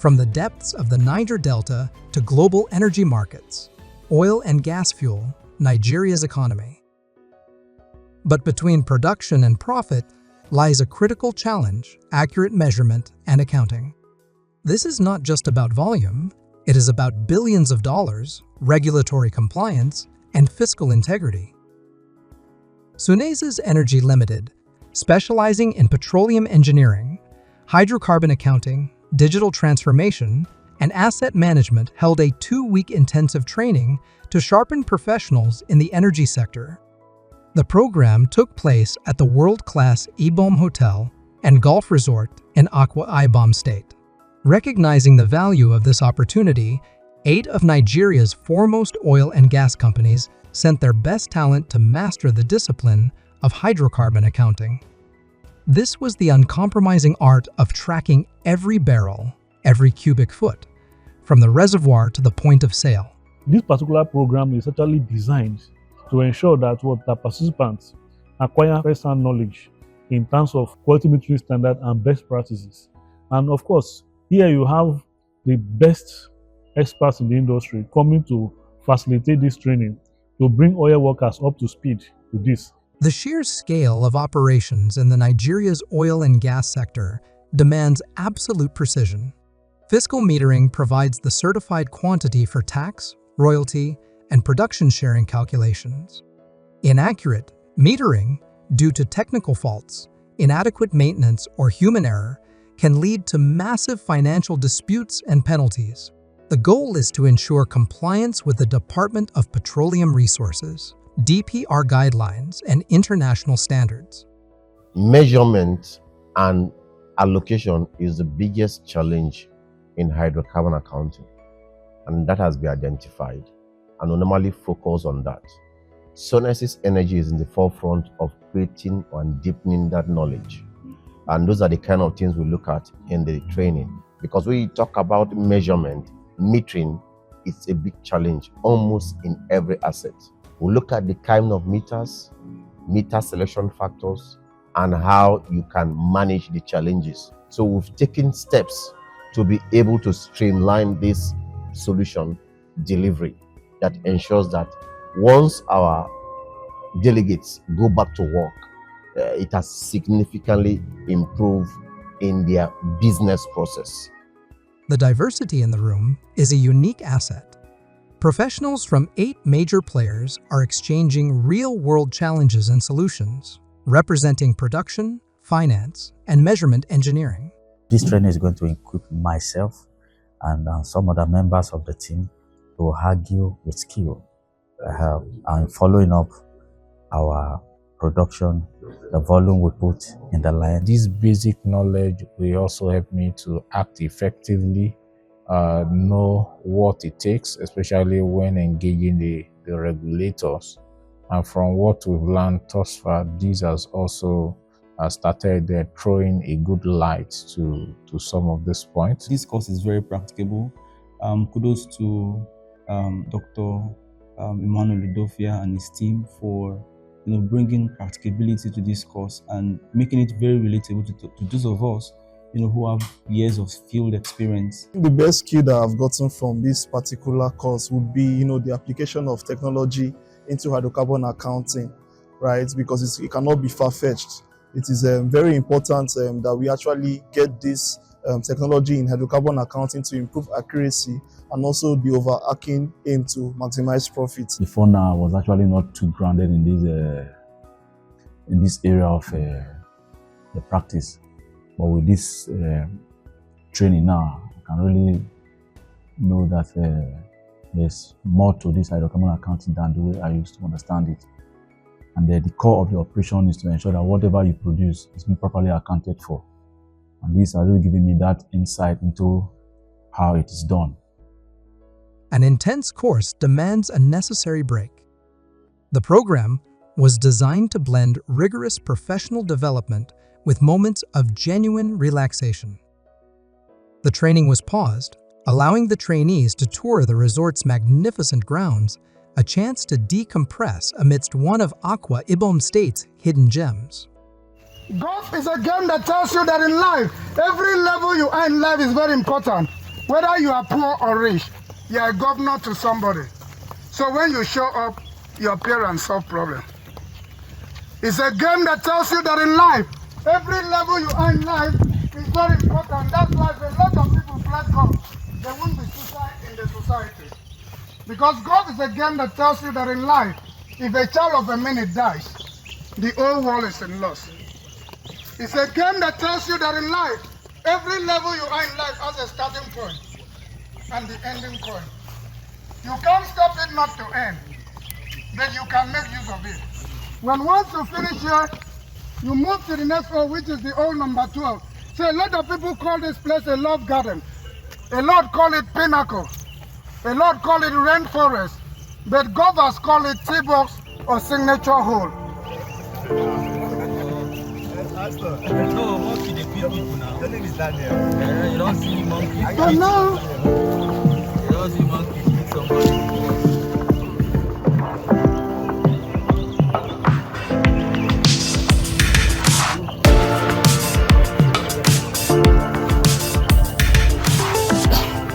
From the depths of the Niger Delta to global energy markets, oil and gas fuel Nigeria's economy. But between production and profit lies a critical challenge: accurate measurement and accounting. This is not just about volume, it is about billions of dollars, regulatory compliance, and fiscal integrity. SUNESES Energy Limited, specializing in petroleum engineering, hydrocarbon accounting, digital transformation, and asset management, held a 2-week intensive training to sharpen professionals in the energy sector. The program took place at the world-class Ibom Hotel and Golf Resort in Akwa Ibom State. Recognizing the value of this opportunity, 8 of Nigeria's foremost oil and gas companies sent their best talent to master the discipline of hydrocarbon accounting. This was the uncompromising art of tracking every barrel, every cubic foot, from the reservoir to the point of sale. This particular program is actually designed to ensure that the participants acquire first-hand knowledge in terms of quality metering standard and best practices. And of course, here you have the best experts in the industry coming to facilitate this training to bring oil workers up to speed with this. The sheer scale of operations in Nigeria's oil and gas sector demands absolute precision. Fiscal metering provides the certified quantity for tax, royalty, and production sharing calculations. Inaccurate metering, due to technical faults, inadequate maintenance, or human error, can lead to massive financial disputes and penalties. The goal is to ensure compliance with the Department of Petroleum Resources, DPR guidelines, and international standards. Measurement and allocation is the biggest challenge in hydrocarbon accounting, and that has been identified, and we normally focus on that. SUNESES Energy is in the forefront of creating and deepening that knowledge, and those are the kind of things we look at in the training. Because we talk about measurement, metering, it's a big challenge almost in every asset. We look at the kind of meters, meter selection factors, and how you can manage the challenges. So we've taken steps to be able to streamline this solution delivery that ensures that once our delegates go back to work, it has significantly improved in their business process. The diversity in the room is a unique asset. Professionals from 8 major players are exchanging real-world challenges and solutions, representing production, finance, and measurement engineering. This training is going to equip myself and some other members of the team to argue with skill and following up our production, the volume we put in the line. This basic knowledge will also help me to act effectively, know what it takes, especially when engaging the regulators. And from what we've learned thus far, this has also started throwing a good light to some of these points. This course is very practicable. Kudos to Dr. Emmanuel Ludofia and his team for bringing practicability to this course and making it very relatable to those of us who have years of field experience. The best skill that I've gotten from this particular course would be the application of technology into hydrocarbon accounting, right? Because it cannot be far-fetched. It is very important that we actually get this technology in hydrocarbon accounting to improve accuracy and also the overarching aim to maximize profits. Before now, I was actually not too grounded in this area of the practice. But with this training now, I can really know that there's more to this hydrocarbon accounting than the way I used to understand it. And the core of the operation is to ensure that whatever you produce is being properly accounted for. And this has really given me that insight into how it is done. An intense course demands a necessary break. The program was designed to blend rigorous professional development with moments of genuine relaxation. The training was paused, allowing the trainees to tour the resort's magnificent grounds, a chance to decompress amidst one of Akwa Ibom State's hidden gems. Golf is a game that tells you that in life, every level you are in life is very important. Whether you are poor or rich, you are a governor to somebody. So when you show up, your parents solve problem. It's a game that tells you that in life, every level you are in life is very important. That's why if a lot of people play golf, there won't be suicide in the society. Because golf is a game that tells you that in life, if a child of a minute dies, the whole world is in loss. It's a game that tells you that in life, every level you are in life has a starting point and the ending point. You can't stop it not to end, but you can make use of it. When once you finish here, you move to the next hole, which is the hole number 12. So a lot of people call this place a love garden. A lot call it pinnacle. A lot call it rainforest. But golfers call it tee box or signature hole. No, monkey, they feed people now. Your name is Daniel. You don't see monkey. So now, you don't see monkey feed somebody.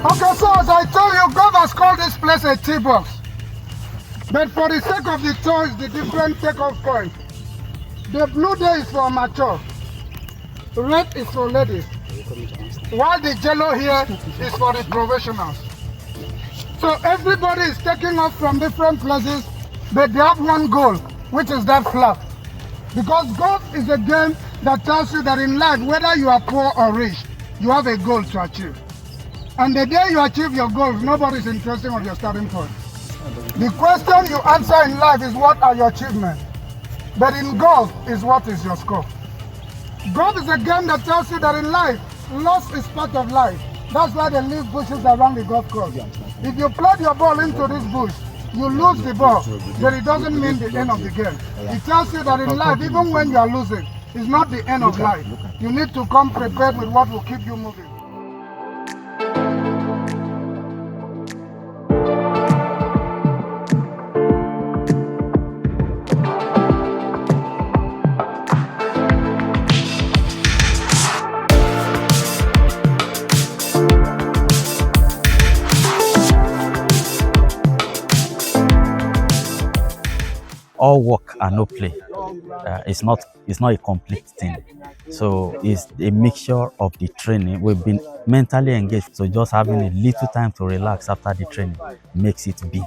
okay, so as I told you, golfers call this place a tee box. But for the sake of the choice, the different takeoff point. The blue day is for amateur. Red is for ladies. While the yellow here is for the professionals. So everybody is taking off from different places, but they have one goal, which is that flag. Because golf is a game that tells you that in life, whether you are poor or rich, you have a goal to achieve. And the day you achieve your goals, nobody is interested in your starting point. The question you answer in life is what are your achievements? But in golf is what is your score. Golf is a game that tells you that in life, loss is part of life. That's why they leave bushes around the golf course. If you plug your ball into this bush, you lose the ball, but it doesn't mean the end of the game. It tells you that in life, even when you are losing, it's not the end of life. You need to come prepared with what will keep you moving. All work and no play. It's not a complete thing. So it's a mixture of the training. We've been mentally engaged, so just having a little time to relax after the training makes it big.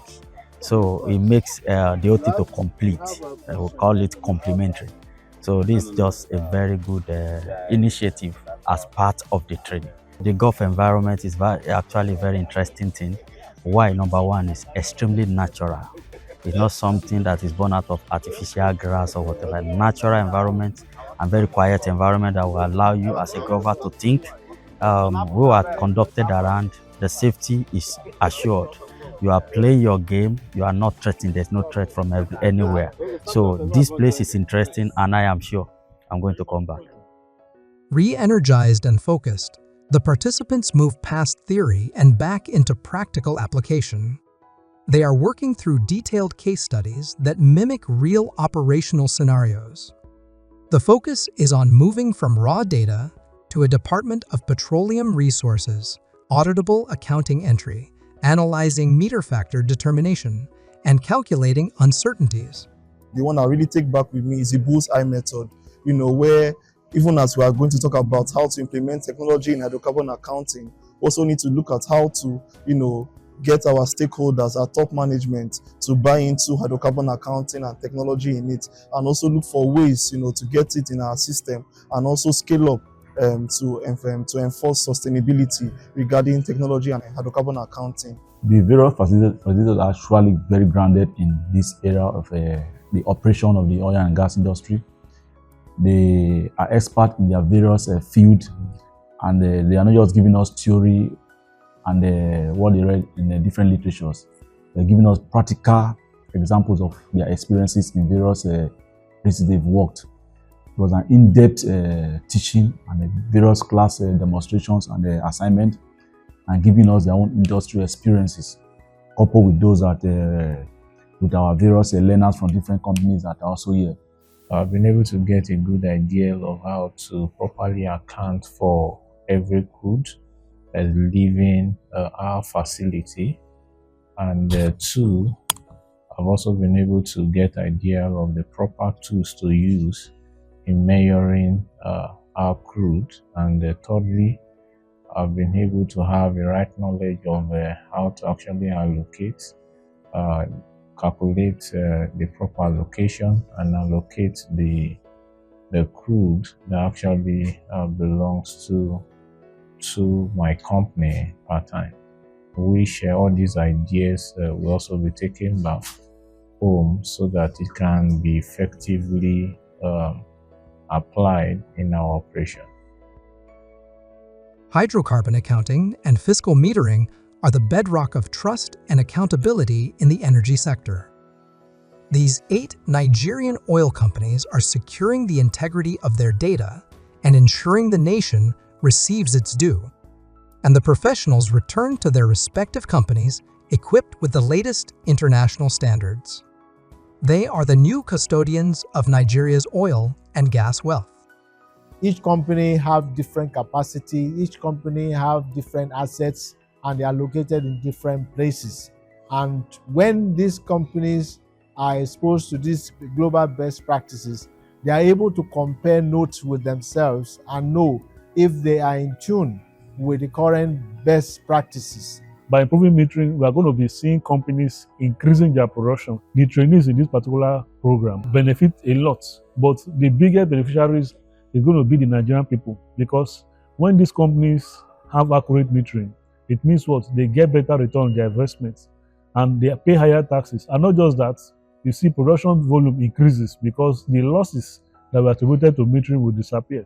So it makes the whole thing to complete. We'll call it complementary. So this is just a very good initiative as part of the training. The golf environment is actually a very interesting thing. Why? Number one is extremely natural. It's not something that is born out of artificial grass or whatever. Natural environment and very quiet environment that will allow you as a golfer to think. We are conducted around, the safety is assured. You are playing your game, you are not threatened, there's no threat from anywhere. So this place is interesting and I am sure I'm going to come back. Re-energized and focused, the participants move past theory and back into practical application. They are working through detailed case studies that mimic real operational scenarios. The focus is on moving from raw data to a Department of Petroleum Resources, auditable accounting entry, analyzing meter factor determination, and calculating uncertainties. The one I really take back with me is the bullseye method, where even as we are going to talk about how to implement technology in hydrocarbon accounting, we also need to look at how to, get our stakeholders, our top management to buy into hydrocarbon accounting and technology in it, and also look for ways, to get it in our system and also scale up to enforce sustainability regarding technology and hydrocarbon accounting. The various facilitators are actually very grounded in this area of the operation of the oil and gas industry. They are experts in their various fields, and they are not just giving us theory and what they read in the different literatures. They're giving us practical examples of their experiences in various places they've worked. It was an in-depth teaching and various class demonstrations and assignment, and giving us their own industry experiences, coupled with those that with our various learners from different companies that are also here. I've been able to get a good idea of how to properly account for every good leaving our facility. And two, I've also been able to get idea of the proper tools to use in measuring our crude. And thirdly, I've been able to have the right knowledge of how to actually allocate, calculate the proper allocation, and allocate the crude that actually belongs to my company part-time. We share all these ideas will also be taken back home so that it can be effectively applied in our operation. Hydrocarbon accounting and fiscal metering are the bedrock of trust and accountability in the energy sector. These 8 Nigerian oil companies are securing the integrity of their data and ensuring the nation receives its due, and the professionals return to their respective companies equipped with the latest international standards. They are the new custodians of Nigeria's oil and gas wealth. Each company have different capacity, each company have different assets, and they are located in different places. And when these companies are exposed to these global best practices, they are able to compare notes with themselves and know if they are in tune with the current best practices. By improving metering, we are going to be seeing companies increasing their production. The trainees in this particular program benefit a lot, but the biggest beneficiaries is going to be the Nigerian people, because when these companies have accurate metering, it means what? They get better return on their investments and they pay higher taxes. And not just that, you see production volume increases because the losses that were attributed to metering will disappear.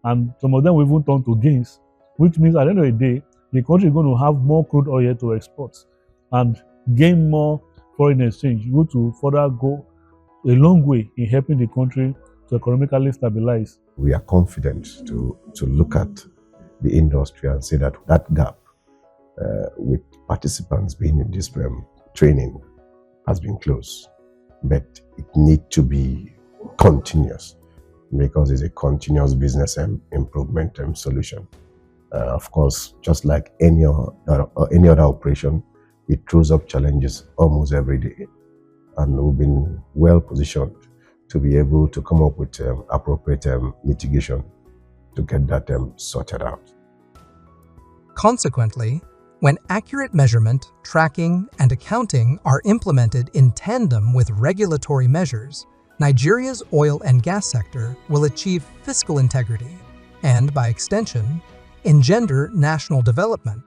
And some of them will even turn to gains, which means at the end of the day, the country is going to have more crude oil to export and gain more foreign exchange, which will further go a long way in helping the country to economically stabilize. We are confident to look at the industry and say that that gap with participants being in this training has been closed. But it needs to be continuous, because it's a continuous business improvement solution. Of course, just like any other operation, it throws up challenges almost every day. And we've been well positioned to be able to come up with appropriate mitigation to get that sorted out. Consequently, when accurate measurement, tracking, and accounting are implemented in tandem with regulatory measures, Nigeria's oil and gas sector will achieve fiscal integrity and, by extension, engender national development.